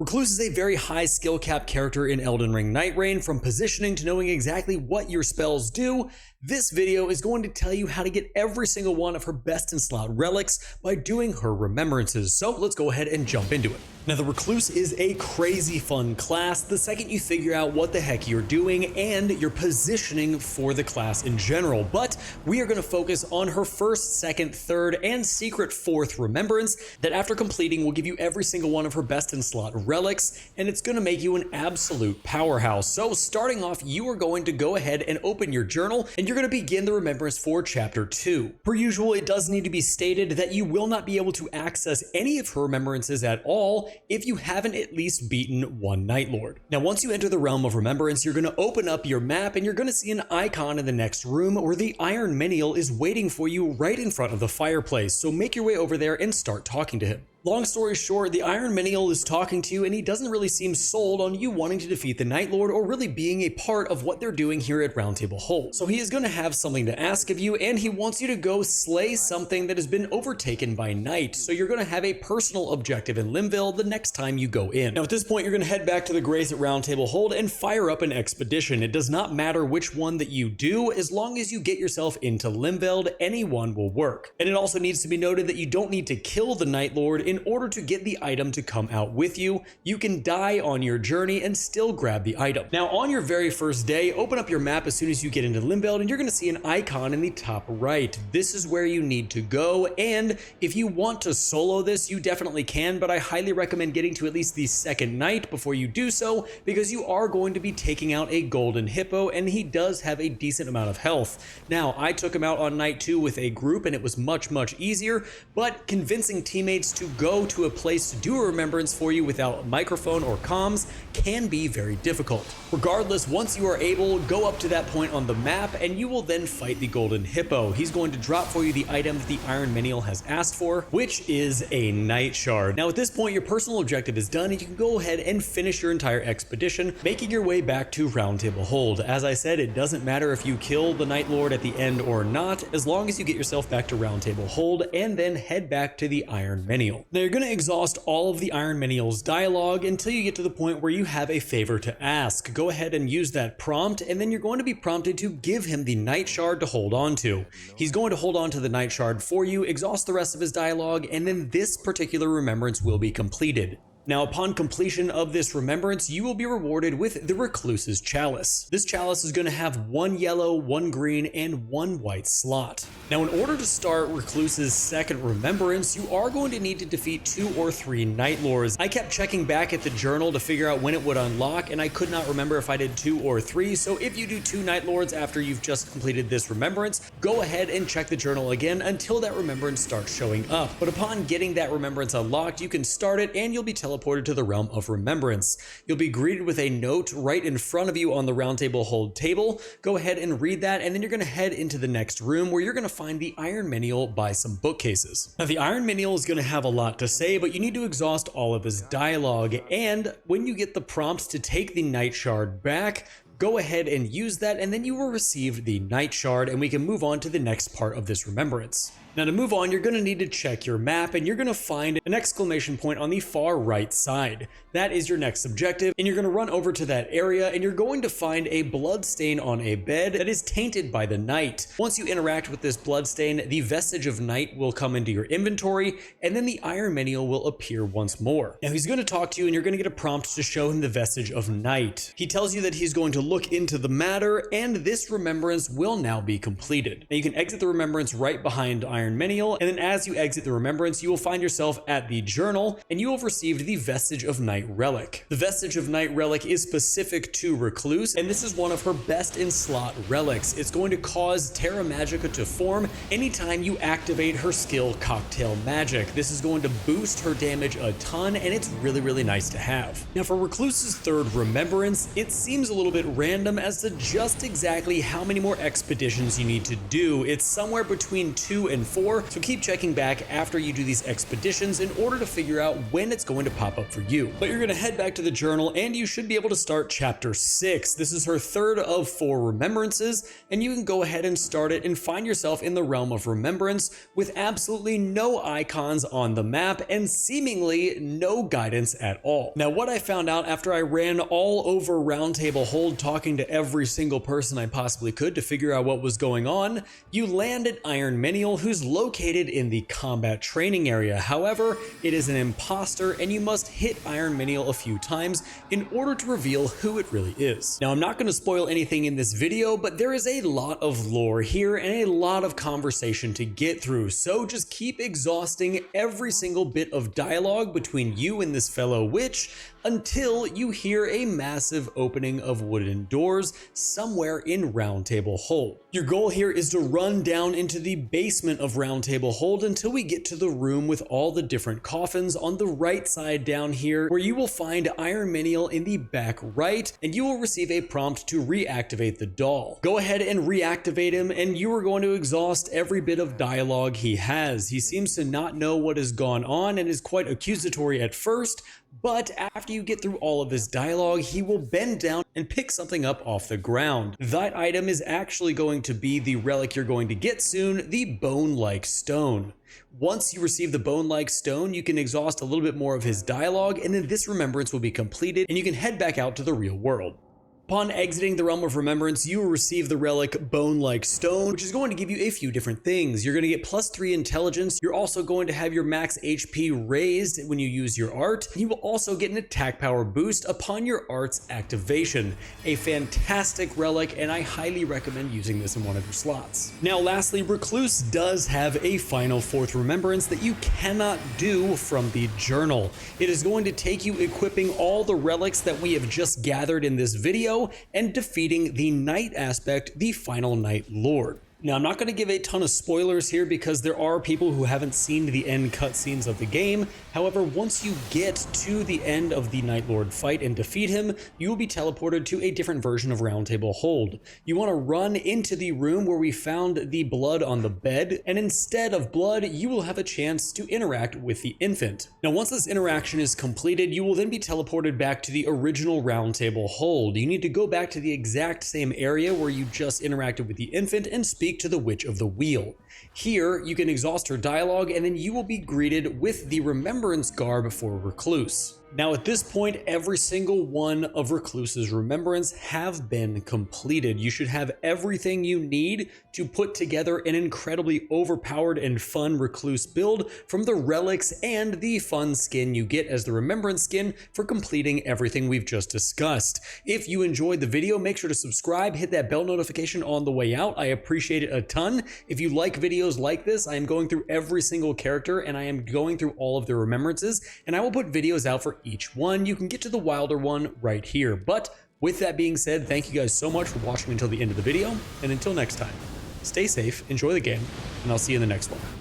Recluse is a very high skill cap character in Elden Ring nightreign. From positioning to knowing exactly what your spells do, this video is going to tell you how to get every single one of her best in slot relics by doing her remembrances. So let's go ahead and jump into it. Now, the Recluse is a crazy fun class the second you figure out what the heck you're doing and your positioning for the class in general, but we are going to focus on her first, second, third, and secret fourth remembrance that after completing will give you every single one of her best in slot relics, and it's going to make you an absolute powerhouse. So starting off, you are going to go ahead and open your journal, and you're going to begin the remembrance for chapter 2. Per usual, it does need to be stated that you will not be able to access any of her remembrances at all if you haven't at least beaten one Night Lord. Now, once you enter the realm of remembrance, you're going to open up your map and you're going to see an icon in the next room where the Iron Menial is waiting for you right in front of the fireplace. So make your way over there and start talking to him. Long story short, the Iron Menial is talking to you and he doesn't really seem sold on you wanting to defeat the Night Lord or really being a part of what they're doing here at Round Table Hold. So he is going to have something to ask of you, and he wants you to go slay something that has been overtaken by night. So you're going to have a personal objective in Limville the next time you go in. Now at this point, you're going to head back to the Grace at Round Table Hold and fire up an expedition. It does not matter which one that you do, as long as you get yourself into Limveld, any one will work. And it also needs to be noted that you don't need to kill the Night Lord in order to get the item to come out with you. You can die on your journey and still grab the item. Now, on your very first day, open up your map as soon as you get into Limveld, and you're going to see an icon in the top right. This is where you need to go, and if you want to solo this, you definitely can, but I highly recommend getting to at least the second night before you do so, because you are going to be taking out a golden hippo, and he does have a decent amount of health. Now, I took him out on night 2 with a group, and it was much easier, but convincing teammates to go to a place to do a remembrance for you without a microphone or comms can be very difficult. Regardless, once you are able, go up to that point on the map and you will then fight the golden hippo. He's going to drop for you the item that the Iron Menial has asked for, which is a night shard. Now at this point, your personal objective is done and you can go ahead and finish your entire expedition, making your way back to Round Table Hold. As I said, it doesn't matter if you kill the Night Lord at the end or not, as long as you get yourself back to Round Table Hold and then head back to the Iron Menial. Now you're going to exhaust all of the Iron Menial's dialogue until you get to the point where you have a favor to ask. Go ahead and use that prompt, and then you're going to be prompted to give him the Night Shard to hold on to. He's going to hold on to the Night Shard for you, exhaust the rest of his dialogue, and then this particular remembrance will be completed. Now, upon completion of this remembrance, you will be rewarded with the Recluses Chalice. This chalice is going to have 1 yellow, 1 green, and 1 white slot. Now, in order to start Recluse's second remembrance, you are going to need to defeat 2 or 3 Night Lords. I kept checking back at the journal to figure out when it would unlock, and I could not remember if I did 2 or 3, so if you do 2 Night Lords after you've just completed this remembrance, go ahead and check the journal again until that remembrance starts showing up. But upon getting that remembrance unlocked, you can start it and you'll be teleported to the realm of remembrance. You'll be greeted with a note right in front of you on the Round Table Hold table. Go ahead and read that, and then you're going to head into the next room where you're going to find the Iron Menial by some bookcases. Now, the Iron Menial is going to have a lot to say, but you need to exhaust all of his dialogue, and when you get the prompts to take the Night Shard back, go ahead and use that, and then you will receive the Night Shard, and we can move on to the next part of this remembrance. Now to move on, you're going to need to check your map, and you're going to find an exclamation point on the far right side. That is your next objective, and you're going to run over to that area, and you're going to find a blood stain on a bed that is tainted by the night. Once you interact with this blood stain, the vestige of night will come into your inventory, and then the Iron Menial will appear once more. Now he's going to talk to you, and you're going to get a prompt to show him the vestige of night. He tells you that he's going to look into the matter, and this remembrance will now be completed. Now you can exit the remembrance right behind Iron Menial, and then as you exit the remembrance, you will find yourself at the journal, and you have received the vestige of night relic. The vestige of night relic is specific to Recluse, and this is one of her best in slot relics. It's going to cause Terra Magica to form anytime you activate her skill Cocktail Magic. This is going to boost her damage a ton, and it's really nice to have. Now for Recluse's third remembrance, it seems a little bit random as to just exactly how many more expeditions you need to do. It's somewhere between 2 and before, so keep checking back after you do these expeditions in order to figure out when it's going to pop up for you. But you're going to head back to the journal and you should be able to start chapter 6. This is her third of 4 remembrances, and you can go ahead and start it and find yourself in the realm of remembrance with absolutely no icons on the map and seemingly no guidance at all. Now, what I found out after I ran all over Roundtable Hold talking to every single person I possibly could to figure out what was going on, you land at Iron Menial, who's located in the combat training area. However, it is an imposter and you must hit Iron Menial a few times in order to reveal who it really is. Now, I'm not going to spoil anything in this video, but there is a lot of lore here and a lot of conversation to get through, so just keep exhausting every single bit of dialogue between you and this fellow witch until you hear a massive opening of wooden doors somewhere in Roundtable Hold. Your goal here is to run down into the basement of Roundtable Hold until we get to the room with all the different coffins on the right side down here, where you will find Iron Menial in the back right, and you will receive a prompt to reactivate the doll. Go ahead and reactivate him, and you are going to exhaust every bit of dialogue he has. He seems to not know what has gone on and is quite accusatory at first, but after you get through all of his dialogue, he will bend down and pick something up off the ground. That item is actually going to be the relic you're going to get soon, the bone-like stone. Once you receive the bone-like stone, you can exhaust a little bit more of his dialogue, and then this remembrance will be completed, and you can head back out to the real world. Upon exiting the realm of remembrance, you will receive the relic bone-like stone, which is going to give you a few different things. You're going to get +3 intelligence. You're also going to have your max HP raised when you use your art. You will also get an attack power boost upon your art's activation. A fantastic relic, and I highly recommend using this in one of your slots. Now, lastly, Recluse does have a final 4th remembrance that you cannot do from the journal. It is going to take you equipping all the relics that we have just gathered in this video and defeating the Night aspect, the final Night Lord. Now, I'm not going to give a ton of spoilers here because there are people who haven't seen the end cutscenes of the game. However, once you get to the end of the Night Lord fight and defeat him, you will be teleported to a different version of Roundtable Hold. You want to run into the room where we found the blood on the bed, and instead of blood, you will have a chance to interact with the infant. Now, once this interaction is completed, you will then be teleported back to the original Roundtable Hold. You need to go back to the exact same area where you just interacted with the infant and speak to the Witch of the Wheel. Here, you can exhaust her dialogue, and then you will be greeted with the Remembrance garb for Recluse. Now, at this point, every single one of Recluse's remembrance have been completed. You should have everything you need to put together an incredibly overpowered and fun Recluse build, from the relics and the fun skin you get as the remembrance skin for completing everything we've just discussed. If you enjoyed the video, make sure to subscribe, hit that bell notification on the way out. I appreciate it a ton. If you like videos like this, I am going through every single character and I am going through all of their remembrances, and I will put videos out for each one. You can get to the wilder one right here. But with that being said, thank you guys so much for watching until the end of the video, and until next time, stay safe, enjoy the game, and I'll see you in the next one.